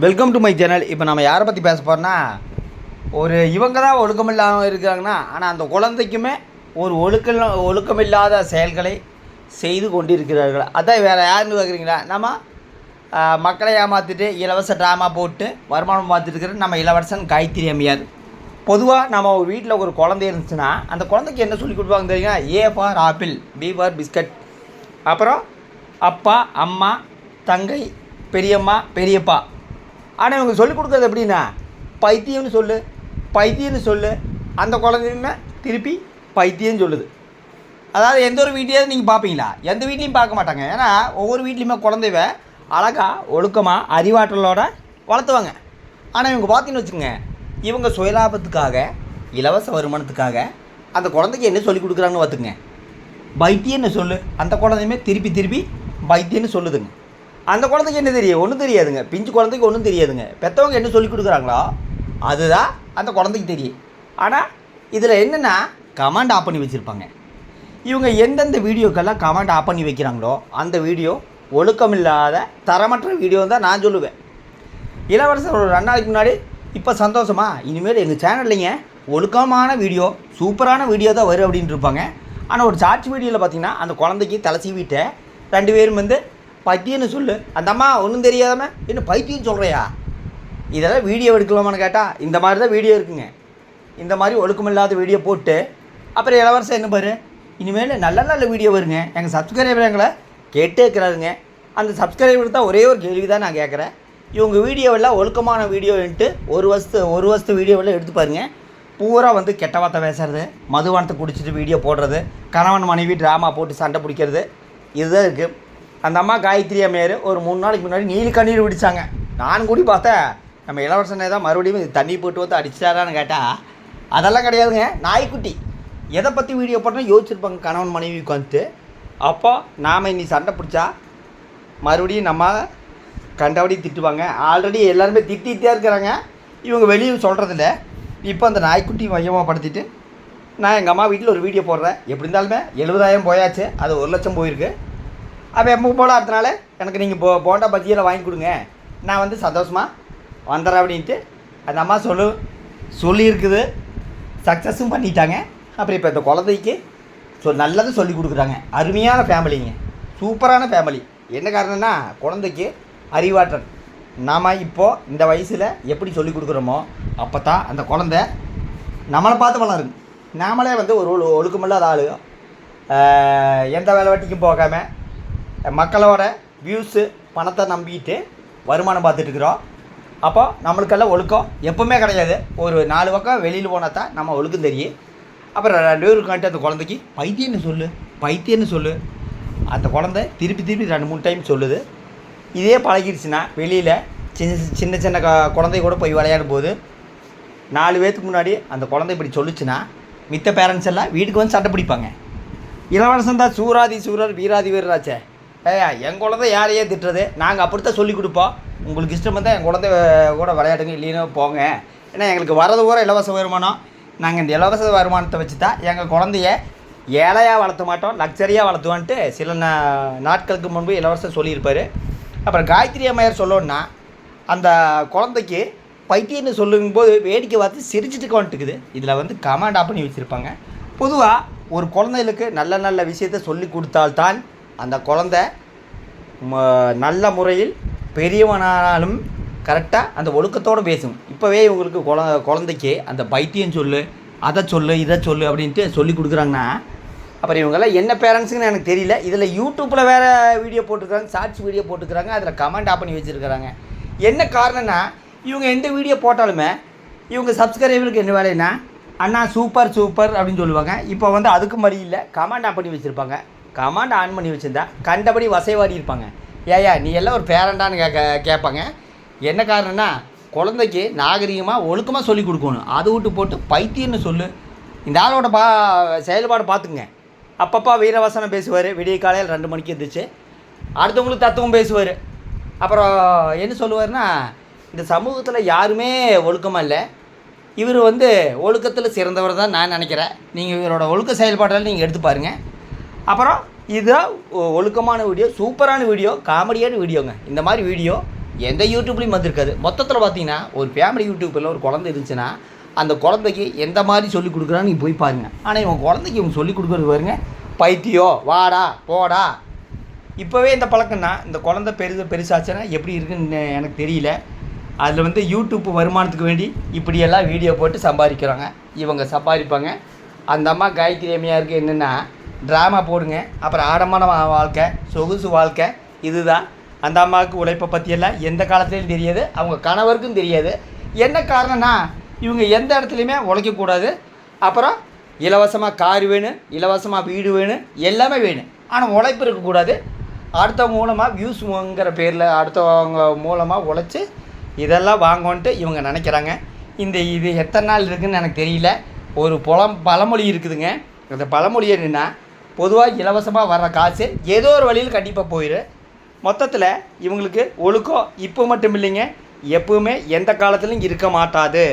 Welcome to my channel. இப்போ நம்ம யாரை பற்றி பேச போகிறோன்னா, இவங்க தான் ஒழுக்கமில்லாமல் இருக்கிறாங்கன்னா, ஆனால் அந்த குழந்தைக்குமே ஒரு ஒழுக்கமில்லாத செயல்களை செய்து கொண்டிருக்கிறார்கள். அதான் வேறு யாருன்னு பார்க்குறீங்களா, நம்ம மக்களை ஏமாற்றிட்டு இலவச ட்ராமா போட்டு வருமானம் பார்த்துட்டு இருக்கிற நம்ம இளவரசன் காயத்ரி அம்மையார். பொதுவாக நம்ம ஒரு வீட்டில் ஒரு குழந்தை இருந்துச்சுன்னா அந்த குழந்தைக்கு என்ன சொல்லி கொடுப்பாங்க தெரியுங்களா? A for apple, B for biscuit, அப்புறம் அப்பா, அம்மா, தங்கை, பெரியம்மா, பெரியப்பா. ஆனால் இவங்க சொல்லிக் கொடுக்குறது எப்படின்னா, பைத்தியம்னு சொல்லு. அந்த குழந்தையுமே திருப்பி பைத்தியம்னு சொல்லுது. அதாவது எந்த ஒரு வீட்டையாவது நீங்கள் பார்ப்பீங்களா? எந்த வீட்லேயும் பார்க்க மாட்டாங்க. ஏன்னா ஒவ்வொரு வீட்லேயுமே குழந்தைவ அழகாக ஒழுக்கமாக அறிவாற்றலோட வளர்த்துவாங்க. ஆனால் இவங்க பார்த்தீங்கன்னு வச்சுக்கோங்க, இவங்க சுயலாபத்துக்காக இலவச வருமானத்துக்காக அந்த குழந்தைக்கு என்ன சொல்லிக் கொடுக்குறாங்கன்னு பார்த்துக்குங்க. பைத்தியன்னு சொல்லு. அந்த குழந்தையுமே திருப்பி பைத்தியன்னு சொல்லுதுங்க. அந்த குழந்தைக்கு என்ன தெரியும்? ஒன்றும் தெரியாதுங்க. பிஞ்சு குழந்தைக்கு ஒன்றும் தெரியாதுங்க. பெற்றவங்க என்ன சொல்லிக் கொடுக்குறாங்களோ அதுதான் அந்த குழந்தைக்கு தெரியும். ஆனால் இதில் என்னென்னா, கமெண்ட் ஆஃப் பண்ணி வச்சுருப்பாங்க. இவங்க எந்தெந்த வீடியோக்கெல்லாம் கமெண்ட் ஆஃப் பண்ணி வைக்கிறாங்களோ அந்த வீடியோ ஒழுக்கமில்லாத தரமற்ற வீடியோ தான் நான் சொல்லுவேன். இளவரசர் ஒரு 2 நாளைக்கு முன்னாடி, இப்போ சந்தோஷமா, இனிமேல் எங்கள் சேனல்லைங்க ஒழுக்கமான வீடியோ, சூப்பரான வீடியோ தான் வரும் அப்படின்ட்டு இருப்பாங்க. ஆனால் ஒரு ஷார்ட்ஸ் வீடியோவில் பார்த்திங்கன்னா அந்த குழந்தைக்கு தலை சீவிட்ட 2 பேரும் வந்து பைத்தியன்னு சொல்லு. அந்த அம்மா ஒன்றும் தெரியாதம என்ன பைத்தியம் சொல்கிறியா? இதெல்லாம் வீடியோ எடுக்கலாமான்னு கேட்டால் இந்த மாதிரி தான் வீடியோ இருக்குங்க. இந்த மாதிரி ஒழுக்கமில்லாத வீடியோ போட்டு அப்புறம் இளவரசன் என்ன பாரு, இனிமேல் நல்ல வீடியோ வருங்க. எங்கள் சப்ஸ்கிரைபர் எங்களை கேட்டே இருக்கிறாருங்க. அந்த சப்ஸ்கிரைபர் தான் ஒரே ஒரு கேள்வி தான் நான் கேட்குறேன். இவங்க வீடியோவெல்லாம் ஒழுக்கமான வீடியோன்ட்டு ஒரு வருஷத்து வீடியோவெல்லாம் எடுத்து பாருங்கள். பூரா வந்து கெட்ட வார்த்தை பேசுறது, மதுவானத்தை குடிச்சிட்டு வீடியோ போடுறது, கணவன் மனைவி ட்ராமா போட்டு சண்டை பிடிக்கிறது, இதுதான் இருக்குது. அந்த அம்மா காயத்ரி அம்மையார் ஒரு 3 நாளைக்கு முன்னாடி நீலி கண்ணீர் பிடிச்சாங்க. நான் கூடி பார்த்தேன், நம்ம இளவரசனை தான் மறுபடியும் தண்ணி போட்டு வந்து அடிச்சிட்டாரான்னு கேட்டால் அதெல்லாம் கிடையாதுங்க. நாய்க்குட்டி எதை பற்றி வீடியோ போட்டால் யோசிச்சிருப்பாங்க கணவன் மனைவி உட்காந்துட்டு. அப்போ நாம் இன்னி சண்டை பிடிச்சா மறுபடியும் நம்ம கண்டபடி திட்டுவாங்க. ஆல்ரெடி எல்லாருமே திட்டிகிட்டே இருக்கிறாங்க. இவங்க வெளியே சொல்கிறதில்ல. இப்போ அந்த நாய்க்குட்டி மையமாக படுத்திட்டு நான் எங்கள் அம்மா வீட்டில் ஒரு வீடியோ போடுறேன். எப்படி இருந்தாலுமே 70,000 போயாச்சு, அது 1 லட்சம் போயிருக்கு. அப்போ எப்போ போல அடுத்தனால எனக்கு நீங்கள் போண்டா பஜ்ஜியெல்லாம் வாங்கி கொடுங்க, நான் வந்து சந்தோஷமாக வந்துடுறேன் அப்படின்ட்டு அந்த அம்மா சொல்லியிருக்குது. சக்ஸஸும் பண்ணிட்டாங்க. அப்புறம் இப்போ இந்த குழந்தைக்கு நல்லது சொல்லி கொடுக்குறாங்க. அருமையான ஃபேமிலிங்க, சூப்பரான ஃபேமிலி. என்ன காரணம்னா, குழந்தைக்கு அறிவாற்றல். நாம் இப்போது இந்த வயசில் எப்படி சொல்லி கொடுக்குறோமோ அப்போ தான் அந்த குழந்தை நம்மளை பார்த்து வளருங்க. நாமளே வந்து ஒரு ஒழுக்கமில்லாத ஆள், எந்த வேலை வெட்டிக்கும் போகாமல் மக்களோட வியூஸு பணத்தை நம்பிட்டு வருமானம் பார்த்துட்ருக்குறோம். அப்போ நம்மளுக்கெல்லாம் ஒழுக்கம் எப்பவுமே கிடையாது. ஒரு 4 பக்கம் வெளியில் போனால் தான் நம்ம ஒழுக்கம் தெரியும். அப்புறம் 2 பேரும் காட்டி அந்த குழந்தைக்கு பைத்தியன்னு சொல்லு. அந்த குழந்தை திருப்பி 2-3 டைம் சொல்லுது. இதே பழகிடுச்சுன்னா வெளியில் சின்ன குழந்தை கூட போய் விளையாடும் போது 4 பேர்த்துக்கு முன்னாடி அந்த குழந்தை இப்படி சொல்லிச்சுன்னா மித்த பேரண்ட்ஸ் எல்லாம் வீட்டுக்கு வந்து சண்டை பிடிப்பாங்க. இளவரசன் தான் சூராதி சூரர் வீராதி வீரராச்சே. என் குழந்தை யாரையே திட்டுறது, நாங்கள் அப்படித்தான் சொல்லிக் கொடுப்போம். உங்களுக்கு இஷ்டம் வந்தால் என் குழந்தை கூட விளையாடுங்க, இல்லைன்னா போங்க. ஏன்னா எங்களுக்கு வரது பூரா இலவச வருமானம். நாங்கள் இந்த இலவச வருமானத்தை வச்சு தான் எங்கள் குழந்தைய ஏழையாக வளர்த்த மாட்டோம், லக்ஸரியாக வளர்த்துவான்ட்டு சில நாட்களுக்கு முன்பு இலவசம் சொல்லியிருப்பார். அப்புறம் காயத்ரி அம்மையார் சொல்லணுன்னா, அந்த குழந்தைக்கு பைத்தியன்னு சொல்லும்போது வேடிக்கை பார்த்து சிரிச்சிட்டு வந்துட்டுக்குது. இதில் வந்து கமெண்ட் ஆஃப் பண்ணி வச்சுருப்பாங்க. பொதுவாக ஒரு குழந்தைகளுக்கு நல்ல விஷயத்தை சொல்லி கொடுத்தால்தான் அந்த குழந்தை நல்ல முறையில் பெரியவனாலும் கரெக்டாக அந்த ஒழுக்கத்தோடு பேசும். இப்போவே இவங்களுக்கு குழந்தைக்கு அந்த பைத்தியம் சொல்லு, அதை சொல்லு, இதை சொல்லு அப்படின்ட்டு சொல்லி கொடுக்குறாங்கன்னா அப்புறம் இவங்கெல்லாம் என்ன பேரண்ட்ஸுங்கன்னு எனக்கு தெரியல. இதில் யூடியூப்பில் வேறு வீடியோ போட்டுருக்காங்க, ஷார்ட்ஸ் வீடியோ போட்டுக்கிறாங்க, அதில் கமெண்ட் ஆஃப் பண்ணி வச்சுருக்கிறாங்க. என்ன காரணம்னா, இவங்க எந்த வீடியோ போட்டாலுமே இவங்க சப்ஸ்கிரைபருக்கு என்ன வேலைன்னா, அண்ணா சூப்பர் அப்படின்னு சொல்லுவாங்க. இப்போ வந்து அதுக்கு மாதிரி இல்லை, கமெண்ட் ஆஃப் பண்ணி வச்சுருப்பாங்க. கமெண்ட் ஆன் பண்ணி வச்சுருந்தா கண்டபடி வசைவாடி இருப்பாங்க. ஏயா நீ எல்லாம் ஒரு பேரண்டான்னு கேட்பாங்க. என்ன காரணம்னா, குழந்தைக்கு நாகரிகமாக ஒழுக்கமாக சொல்லி கொடுக்கணும். அது விட்டு போட்டு பைத்தியன்னு சொல்லு. இந்த ஆளோட செயல்பாடு பார்த்துங்க. அப்பப்போ வீரவசனம் பேசுவார். விடிய காலையில் 2 மணிக்கு இருந்துச்சு அடுத்தவங்களுக்கு தத்துவம் பேசுவார். அப்புறம் என்ன சொல்லுவார்னா, இந்த சமூகத்தில் யாருமே ஒழுக்கமாக இல்லை, இவர் வந்து ஒழுக்கத்தில் சிறந்தவர் தான் நான் நினைக்கிறேன். நீங்கள் இவரோட ஒழுக்க செயல்பாட்டெல்லாம் நீங்கள் எடுத்து பாருங்கள். அப்புறம் இதுதான் ஒழுக்கமான வீடியோ, சூப்பரான வீடியோ, காமெடியான வீடியோங்க. இந்த மாதிரி வீடியோ எந்த யூடியூப்லேயும் வந்திருக்காது. மொத்தத்தில் பார்த்தீங்கன்னா ஒரு ஃபேமிலி யூடியூப்பில் ஒரு குழந்தை இருந்துச்சுன்னா அந்த குழந்தைக்கு எந்த மாதிரி சொல்லிக் கொடுக்குறான்னு நீங்கள் போய் பாருங்கள். ஆனால் இவங்க குழந்தைக்கு இவங்க சொல்லிக் கொடுக்குறது பாருங்க, பைத்தியோ வாடா போடா. இப்போவே இந்த பழக்கம்னா இந்த குழந்தை பெருசாச்சுன்னா எப்படி இருக்குன்னு எனக்கு தெரியல. அதில் வந்து யூடியூப் வருமானத்துக்கு வேண்டி இப்படியெல்லாம் வீடியோ போட்டு சம்பாதிக்கிறாங்க. இவங்க சம்பாதிப்பாங்க. அந்த அம்மா காயத்ரி அம்மையாருக்கு என்னென்னா ட்ராமா போடுங்க, அப்புறம் ஆடமான வாழ்க்கை, சொகுசு வாழ்க்கை, இதுதான். அந்த அம்மாவுக்கு உழைப்பை பற்றியெல்லாம் எந்த காலத்துலேயும் தெரியாது, அவங்க கணவருக்கும் தெரியாது. என்ன காரணம்னா இவங்க எந்த இடத்துலையுமே உழைக்கக்கூடாது, அப்புறம் இலவசமாக கார் வேணும், இலவசமாக வீடு வேணும், எல்லாமே வேணும். ஆனால் உழைப்பு இருக்கக்கூடாது. அடுத்தவங்க மூலமாக வியூஸுங்கிற பேரில் அடுத்தவங்க மூலமாக உழைச்சி இதெல்லாம் வாங்கன்ட்டு இவங்க நினைக்கிறாங்க. இது எத்தனை நாள் இருக்குதுன்னு எனக்கு தெரியல. ஒரு பழமொழி இருக்குதுங்க. அந்த பழமொழி என்னென்னா, பொதுவாக இலவசமாக வர்ற காசு ஏதோ ஒரு வழியில் கண்டிப்பாக போயிடும். மொத்தத்தில் இவங்களுக்கு ஒழுக்கம் இப்போ மட்டும் இல்லைங்க, எப்பவுமே எந்த காலத்துலையும் இருக்க மாட்டாது.